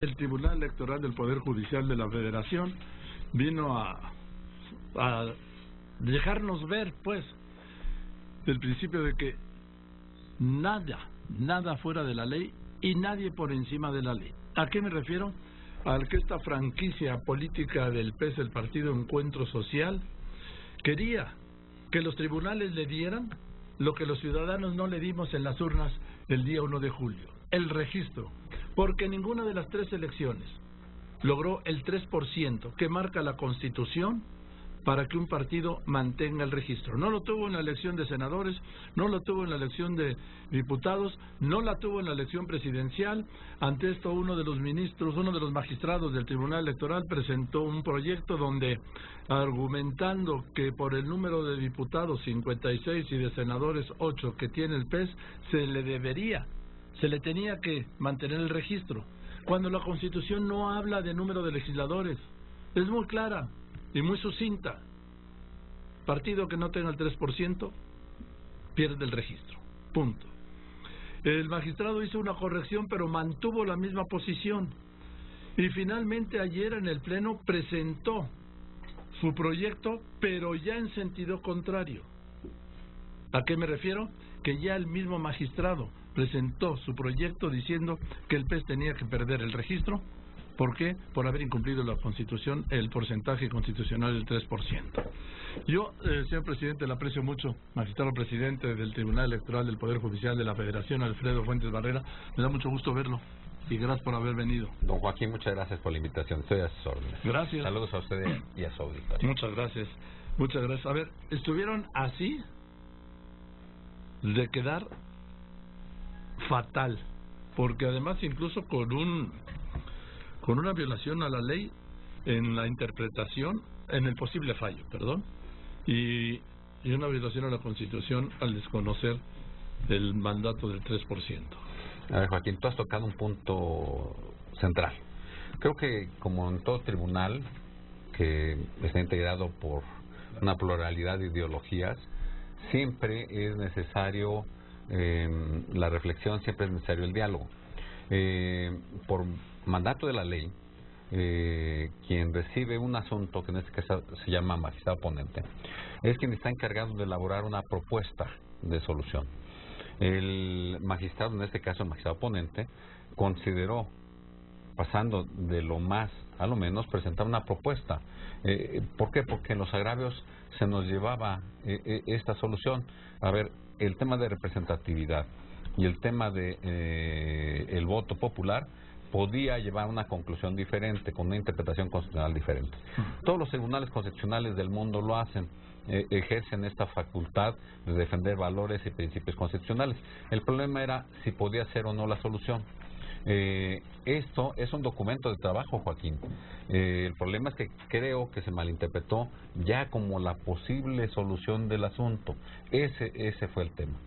El Tribunal Electoral del Poder Judicial de la Federación vino a dejarnos ver, pues, del principio de que nada fuera de la ley y nadie por encima de la ley. ¿A qué me refiero? Al que esta franquicia política del PES, el Partido Encuentro Social, quería que los tribunales le dieran lo que los ciudadanos no le dimos en las urnas el día 1 de julio, el registro, porque ninguna de las tres elecciones logró el 3% que marca la Constitución para que un partido mantenga el registro. No lo tuvo en la elección de senadores, no lo tuvo en la elección de diputados, no la tuvo en la elección presidencial. Ante esto, uno de los magistrados del Tribunal Electoral presentó un proyecto donde, argumentando que por el número de diputados 56 y de senadores 8 que tiene el PES, se le tenía que mantener el registro, cuando la Constitución no habla de número de legisladores. Es muy clara y muy sucinta. Partido que no tenga el 3% pierde el registro. Punto. El magistrado hizo una corrección, pero mantuvo la misma posición. Y finalmente ayer en el Pleno presentó su proyecto, pero ya en sentido contrario. ¿A qué me refiero? Que ya el mismo magistrado presentó su proyecto diciendo que el PES tenía que perder el registro. ¿Por qué? Por haber incumplido la Constitución, el porcentaje constitucional del 3%. Yo, señor presidente, le aprecio mucho, magistrado presidente del Tribunal Electoral del Poder Judicial de la Federación, Alfredo Fuentes Barrera. Me da mucho gusto verlo y gracias por haber venido. Don Joaquín, muchas gracias por la invitación. Estoy a sus órdenes. Gracias. Saludos a usted y a su auditorio. Muchas gracias. Muchas gracias. A ver, estuvieron así de quedar fatal, porque además incluso con una violación a la ley en la interpretación, en el posible fallo, y una violación a la Constitución al desconocer el mandato del 3%. A ver, Joaquín, tú has tocado un punto central. Creo que, como en todo tribunal que está integrado por una pluralidad de ideologías, siempre es necesario la reflexión, siempre es necesario el diálogo. Por mandato de la ley, quien recibe un asunto, que en este caso se llama magistrado ponente, es quien está encargado de elaborar una propuesta de solución. El magistrado, en este caso el magistrado ponente, consideró, pasando de lo más a lo menos, presentar una propuesta. ¿Por qué? Porque en los agravios se nos llevaba esta solución. A ver, el tema de representatividad y el tema de el voto popular podía llevar a una conclusión diferente, con una interpretación constitucional diferente. Todos los tribunales constitucionales del mundo lo hacen, ejercen esta facultad de defender valores y principios constitucionales. El problema era si podía ser o no la solución. Esto es un documento de trabajo, Joaquín. El problema es que creo que se malinterpretó ya como la posible solución del asunto. Ese fue el tema.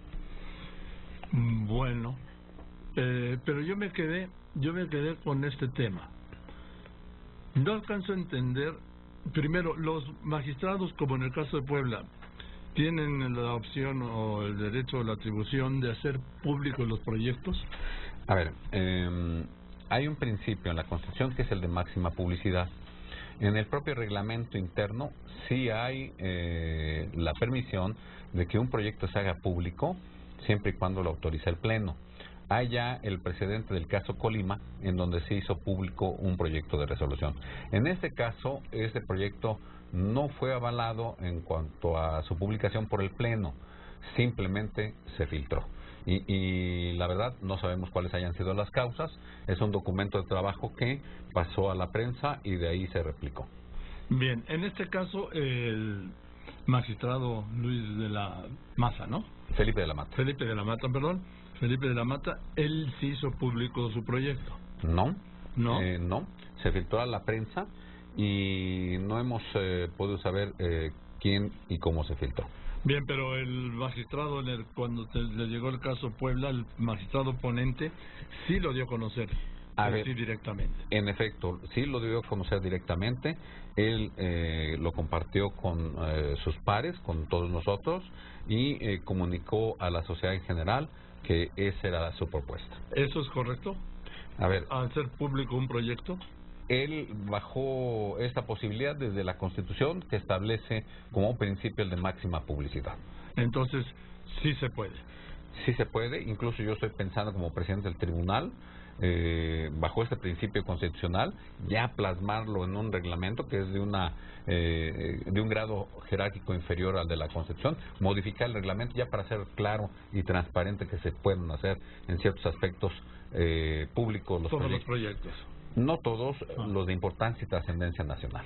Bueno, pero yo me quedé con este tema. No alcanzo a entender. Primero, los magistrados, como en el caso de Puebla, tienen la opción o el derecho o la atribución de hacer públicos los proyectos. A ver, hay un principio en la Constitución que es el de máxima publicidad. En el propio reglamento interno sí hay la permisión de que un proyecto se haga público siempre y cuando lo autorice el Pleno. Hay ya el precedente del caso Colima, en donde se hizo público un proyecto de resolución. En este caso, este proyecto no fue avalado en cuanto a su publicación por el Pleno, simplemente se filtró. Y la verdad no sabemos cuáles hayan sido las causas. Es un documento de trabajo que pasó a la prensa y de ahí se replicó. Bien, en este caso el magistrado Luis de la Maza, ¿no? Felipe de la Mata. Felipe de la Mata, él sí hizo público su proyecto. No. No, se filtró a la prensa y no hemos podido saber quién y cómo se filtró. Bien, pero el magistrado, cuando le llegó el caso Puebla, el magistrado ponente sí lo dio a conocer. Sí, directamente. En efecto, sí lo dio a conocer directamente. Él lo compartió con sus pares, con todos nosotros, y comunicó a la sociedad en general que esa era su propuesta. ¿Eso es correcto? A ver, hacer público un proyecto? Él bajó esta posibilidad desde la Constitución, que establece como un principio el de máxima publicidad. Entonces, sí se puede. Sí se puede, incluso yo estoy pensando como presidente del tribunal, bajo este principio constitucional, ya plasmarlo en un reglamento que es de un grado jerárquico inferior al de la Constitución, modificar el reglamento ya para hacer claro y transparente que se pueden hacer en ciertos aspectos públicos los proyectos. No todos, los de importancia y trascendencia nacional,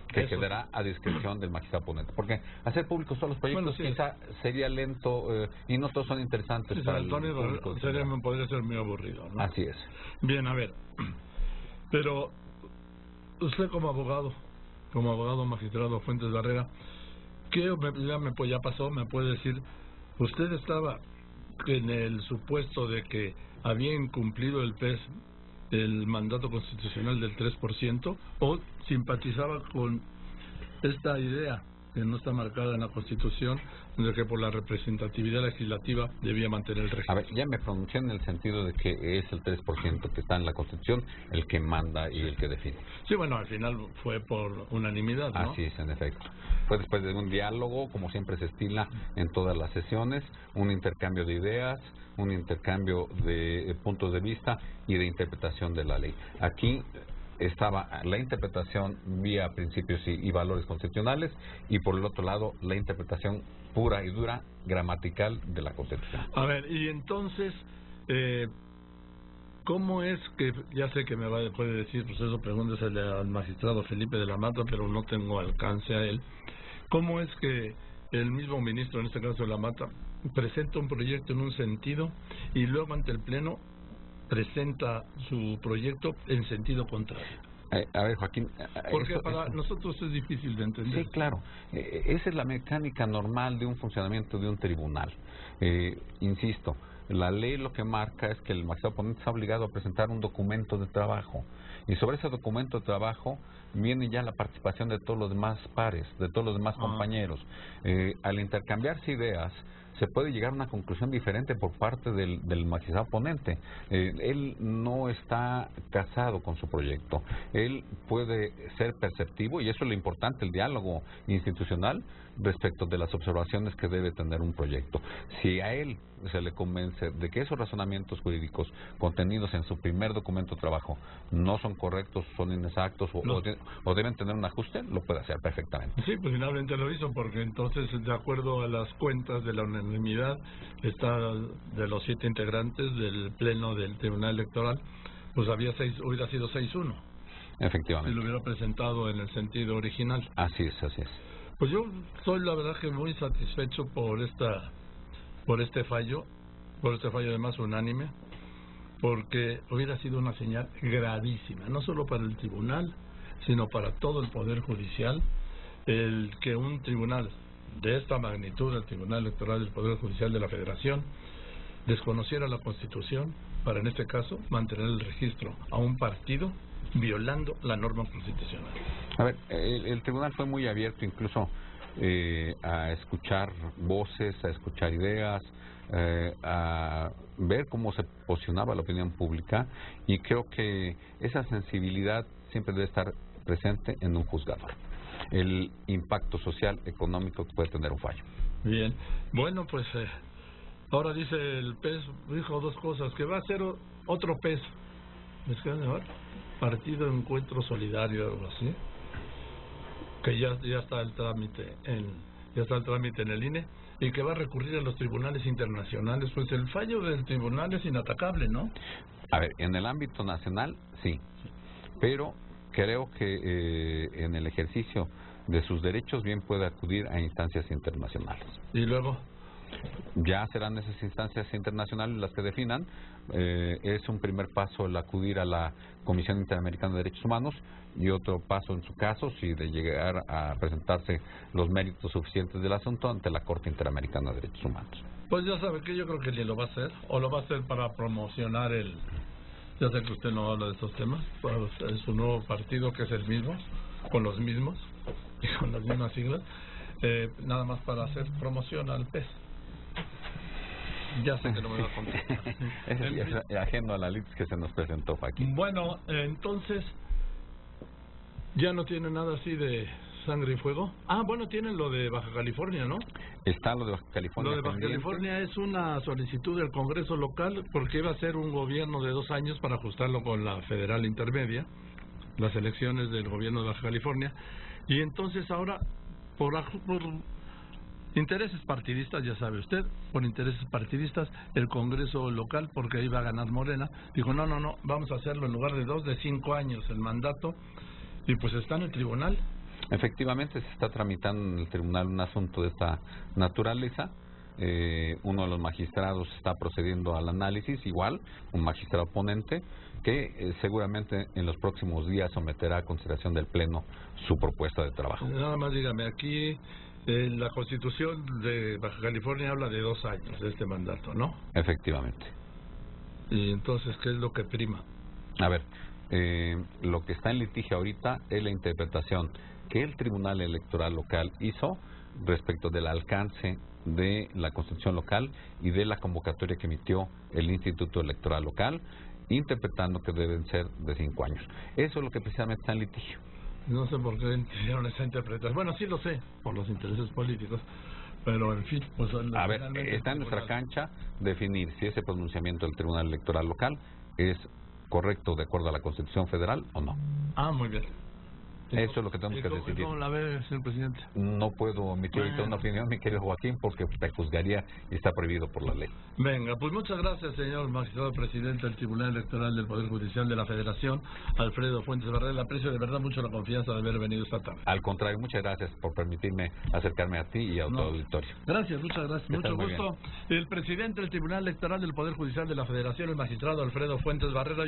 que Eso quedará a discreción del magistrado ponente, porque hacer públicos todos los proyectos quizá sería lento y no todos son interesantes para el público. Podría ser muy aburrido, ¿no? Así es. Bien, a ver, pero usted como abogado magistrado Fuentes Barrera, ya pasó, me puede decir, usted estaba en el supuesto de que había incumplido el PES el mandato constitucional del 3%, o simpatizaba con esta idea que no está marcada en la Constitución de que por la representatividad legislativa debía mantener el régimen. A ver, ya me pronuncié en el sentido de que es el 3% que está en la Constitución el que manda y el que define. Sí, bueno, al final fue por unanimidad, ¿no? Así es, en efecto. Fue después de un diálogo, como siempre se estila en todas las sesiones, un intercambio de ideas, un intercambio de puntos de vista y de interpretación de la ley. Aquí estaba la interpretación vía principios y valores constitucionales, y por el otro lado la interpretación pura y dura gramatical de la Constitución. A ver, y entonces, ¿cómo es que, ya sé que puede decir, pues eso pregúntesele al magistrado Felipe de la Mata, pero no tengo alcance a él, ¿cómo es que el mismo ministro, en este caso de la Mata, presenta un proyecto en un sentido y luego ante el Pleno presenta su proyecto en sentido contrario? A ver, Joaquín, porque para nosotros es difícil de entender. Sí, claro. Esa es la mecánica normal de un funcionamiento de un tribunal. Insisto, la ley lo que marca es que el magistrado ponente está obligado a presentar un documento de trabajo, y sobre ese documento de trabajo viene ya la participación de todos los demás pares, de todos los demás compañeros. Al intercambiarse ideas, se puede llegar a una conclusión diferente por parte del magistrado ponente. Él no está casado con su proyecto. Él puede ser perceptivo, y eso es lo importante, el diálogo institucional respecto de las observaciones que debe tener un proyecto. Si a él se le convence de que esos razonamientos jurídicos contenidos en su primer documento de trabajo no son correctos, son inexactos o deben tener un ajuste, lo puede hacer perfectamente. Sí, pues finalmente lo hizo, porque entonces, de acuerdo a las cuentas de la unanimidad, está de los 7 integrantes del Pleno del Tribunal Electoral, pues hubiera sido 6-1. Efectivamente. Si lo hubiera presentado en el sentido original. Así es, así es. Pues yo soy, la verdad, que muy satisfecho por este fallo además unánime, porque hubiera sido una señal gravísima, no solo para el tribunal, sino para todo el Poder Judicial, el que un tribunal de esta magnitud, el Tribunal Electoral del Poder Judicial de la Federación, desconociera la Constitución para, en este caso, mantener el registro a un partido violando la norma constitucional. A ver, el tribunal fue muy abierto incluso a escuchar voces, a escuchar ideas, a ver cómo se posicionaba la opinión pública, y creo que esa sensibilidad siempre debe estar presente en un juzgador. El impacto social, económico que puede tener un fallo. Bien, bueno, pues ahora dice el PES, dijo dos cosas, que va a ser otro PES, ¿es que Partido Encuentro Solidario, algo así, que ya está el trámite en el INE, y que va a recurrir a los tribunales internacionales. Pues el fallo del tribunal es inatacable, ¿no? A ver, en el ámbito nacional sí, pero creo que en el ejercicio de sus derechos bien puede acudir a instancias internacionales. Y luego ya serán esas instancias internacionales las que definan. Es un primer paso el acudir a la Comisión Interamericana de Derechos Humanos, y otro paso en su caso, si de llegar a presentarse los méritos suficientes del asunto, ante la Corte Interamericana de Derechos Humanos. Pues ya sabe que yo creo que ni lo va a hacer, o lo va a hacer para promocionar ya sé que usted no habla de estos temas, pues en su nuevo partido, que es el mismo, con los mismos y con las mismas siglas, nada más para hacer promoción al PES. Ya sé que no me va a contestar. Es ajeno a la lid que se nos presentó, Joaquín. Bueno, entonces, ya no tiene nada así de sangre y fuego. Ah, bueno, tienen lo de Baja California, ¿no? Está lo de Baja California. Lo de Baja pendiente. California es una solicitud del Congreso local porque iba a ser un gobierno de 2 años para ajustarlo con la federal intermedia, las elecciones del gobierno de Baja California. Y entonces ahora, por intereses partidistas, ya sabe usted, por intereses partidistas, el Congreso local, porque iba a ganar Morena, dijo, no, vamos a hacerlo en lugar de 2, de 5 años el mandato, y pues está en el tribunal. Efectivamente, se está tramitando en el tribunal un asunto de esta naturaleza. Uno de los magistrados está procediendo al análisis, igual, un magistrado ponente, que seguramente en los próximos días someterá a consideración del Pleno su propuesta de trabajo. Nada más dígame, aquí la Constitución de Baja California habla de 2 años de este mandato, ¿no? Efectivamente. Y entonces, ¿qué es lo que prima? A ver, lo que está en litigio ahorita es la interpretación que el Tribunal Electoral Local hizo respecto del alcance de la Constitución local y de la convocatoria que emitió el Instituto Electoral Local, interpretando que deben ser de 5 años. Eso es lo que precisamente está en litigio. No sé por qué hicieron esa interpretación. Bueno, sí lo sé, por los intereses políticos, pero en fin, pues... A ver, está en nuestra cancha definir si ese pronunciamiento del Tribunal Electoral Local es correcto de acuerdo a la Constitución Federal o no. Ah, muy bien. Eso es lo que tenemos que decidir. ¿Cómo la ve, señor presidente? No puedo emitir ahorita una opinión, mi querido Joaquín, porque te juzgaría y está prohibido por la ley. Venga, pues muchas gracias, señor magistrado presidente del Tribunal Electoral del Poder Judicial de la Federación, Alfredo Fuentes Barrera. Aprecio de verdad mucho la confianza de haber venido esta tarde. Al contrario, muchas gracias por permitirme acercarme a ti y a todo el auditorio. Gracias, muchas gracias. Mucho gusto. El presidente del Tribunal Electoral del Poder Judicial de la Federación, el magistrado Alfredo Fuentes Barrera.